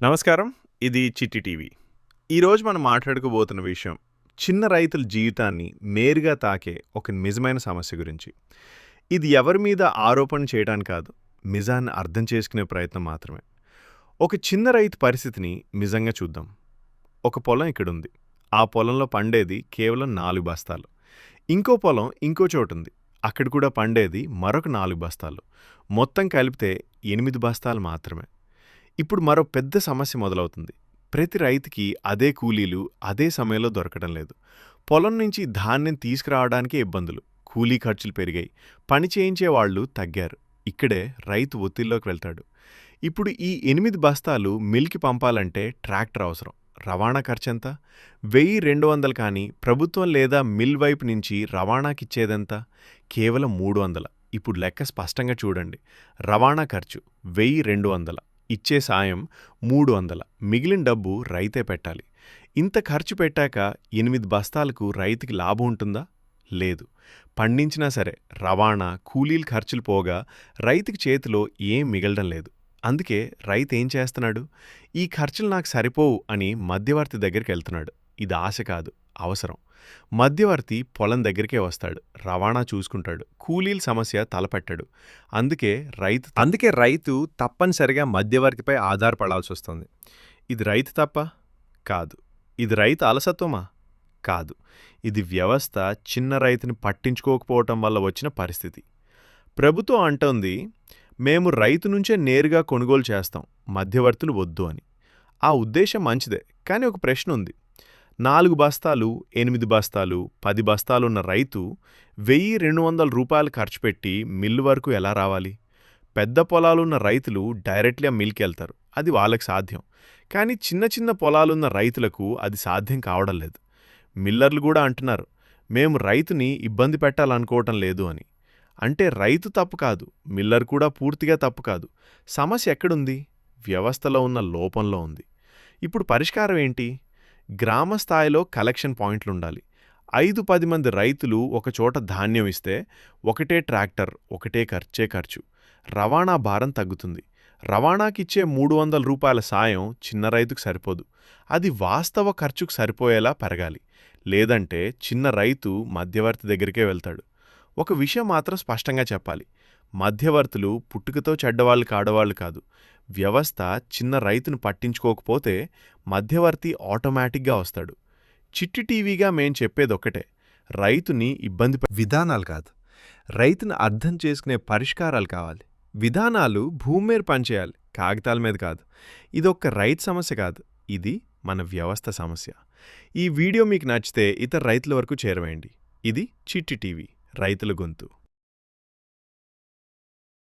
నమస్కారం. ఇది చిట్టి టీవీ. ఈరోజు మనం మాట్లాడుకోబోతున్న విషయం చిన్న రైతుల జీవితాన్ని నేరుగా తాకే ఒక నిజమైన సమస్య గురించి. ఇది ఎవరి మీద ఆరోపణ చేయడానికి కాదు, నిజాన్ని అర్థం చేసుకునే ప్రయత్నం మాత్రమే. ఒక చిన్న రైతు పరిస్థితిని నిజంగా చూద్దాం. ఒక పొలం ఇక్కడుంది. ఆ పొలంలో పండేది కేవలం 4 బస్తాలు. ఇంకో పొలం ఇంకో చోటుంది. అక్కడ కూడా పండేది మరొక 4 బస్తాలు. మొత్తం కలిపితే 8 బస్తాలు మాత్రమే. ఇప్పుడు మరో పెద్ద సమస్య మొదలవుతుంది. ప్రతి రైతుకి అదే కూలీలు అదే సమయంలో దొరకడం లేదు. పొలం నుంచి ధాన్యం తీసుకురావడానికే ఇబ్బందులు. కూలీ ఖర్చులు పెరిగాయి. పని చేయించే వాళ్ళు తగ్గారు. ఇక్కడే రైతు ఒత్తిడిలోకి వెళ్తాడు. ఇప్పుడు ఈ 8 బస్తాలు మిల్కి పంపాలంటే ట్రాక్టర్ అవసరం. రవాణా ఖర్చెంత? 1200 కానీ ప్రభుత్వం లేదా మిల్ వైపు నుంచి రవాణాకిచ్చేదెంత? కేవలం 300. ఇప్పుడు లెక్క స్పష్టంగా చూడండి. రవాణా ఖర్చు 1200, ఇచ్చే సాయం 300, మిగిలిన డబ్బు రైతే పెట్టాలి. ఇంత ఖర్చు పెట్టాక 8 బస్తాలకు రైతుకి లాభం ఉంటుందా? లేదు. పండించినా సరే రవాణా కూలీల ఖర్చులు పోగా రైతుకి చేతిలో ఏం మిగలడం లేదు. అందుకే రైతు ఏం చేస్తున్నాడు? ఈ ఖర్చులు నాకు సరిపోవు అని మధ్యవర్తి దగ్గరికి వెళ్తున్నాడు. ఇది ఆశ కాదు, అవసరం. మధ్యవర్తి పొలం దగ్గరికే వస్తాడు. రవాణా చూసుకుంటాడు. కూలీల సమస్య తలపెట్టాడు. అందుకే రైతు తప్పనిసరిగా మధ్యవర్తిపై ఆధారపడాల్సి వస్తుంది. ఇది రైతు తప్ప? కాదు. ఇది రైతు అలసత్వమా? కాదు. ఇది వ్యవస్థ చిన్న రైతుని పట్టించుకోకపోవటం వల్ల వచ్చిన పరిస్థితి. ప్రభుత్వం అంటోంది, మేము రైతు నుంచే నేరుగా కొనుగోలు చేస్తాం, మధ్యవర్తులు వద్దు అని. ఆ ఉద్దేశం మంచిదే. కానీ ఒక ప్రశ్న ఉంది. 4 బస్తాలు, 8 బస్తాలు, 10 బస్తాలున్న రైతు 1200 రూపాయలు ఖర్చు పెట్టి మిల్లు వరకు ఎలా రావాలి? పెద్ద పొలాలున్న రైతులు డైరెక్ట్గా మిల్కి వెళ్తారు. అది వాళ్ళకి సాధ్యం. కానీ చిన్న చిన్న పొలాలున్న రైతులకు అది సాధ్యం కావడం లేదు. మిల్లర్లు కూడా అంటున్నారు, మేము రైతుని ఇబ్బంది పెట్టాలనుకోవటం లేదు అని. అంటే రైతు తప్పు కాదు, మిల్లర్ కూడా పూర్తిగా తప్పు కాదు. సమస్య ఎక్కడుంది? వ్యవస్థలో ఉన్న లోపంలో ఉంది. ఇప్పుడు పరిష్కారం ఏంటి? గ్రామ స్థాయిలో కలెక్షన్ పాయింట్లుండాలి. 5-10 మంది రైతులు ఒకచోట ధాన్యం ఇస్తే ఒకటే ట్రాక్టర్, ఒకటే ఖర్చు. రవాణా భారం తగ్గుతుంది. రవాణాకిచ్చే 300 రూపాయల సాయం చిన్న రైతుకు సరిపోదు. అది వాస్తవ ఖర్చుకు సరిపోయేలా పెరగాలి. లేదంటే చిన్న రైతు మధ్యవర్తి దగ్గరికే వెళ్తాడు. ఒక విషయం మాత్రం స్పష్టంగా చెప్పాలి. మధ్యవర్తులు పుట్టుకతో చెడ్డవాళ్ళు కాడవాళ్ళు కాదు. వ్యవస్థ చిన్న రైతును పట్టించుకోకపోతే మధ్యవర్తి ఆటోమేటిక్గా వస్తాడు. చిట్టి టీవీగా మేం చెప్పేదొక్కటే, రైతుని ఇబ్బంది విధానాలు కాదు, రైతును అర్థం చేసుకునే పరిష్కారాలు కావాలి. విధానాలు భూమి మీద పనిచేయాలి, కాగితాల మీద కాదు. ఇదొక్క రైతు సమస్య కాదు, ఇది మన వ్యవస్థ సమస్య. ఈ వీడియో మీకు నచ్చితే ఇతర రైతుల వరకు చేరవేయండి. ఇది చిట్టి టీవీ, రైతుల గొంతు.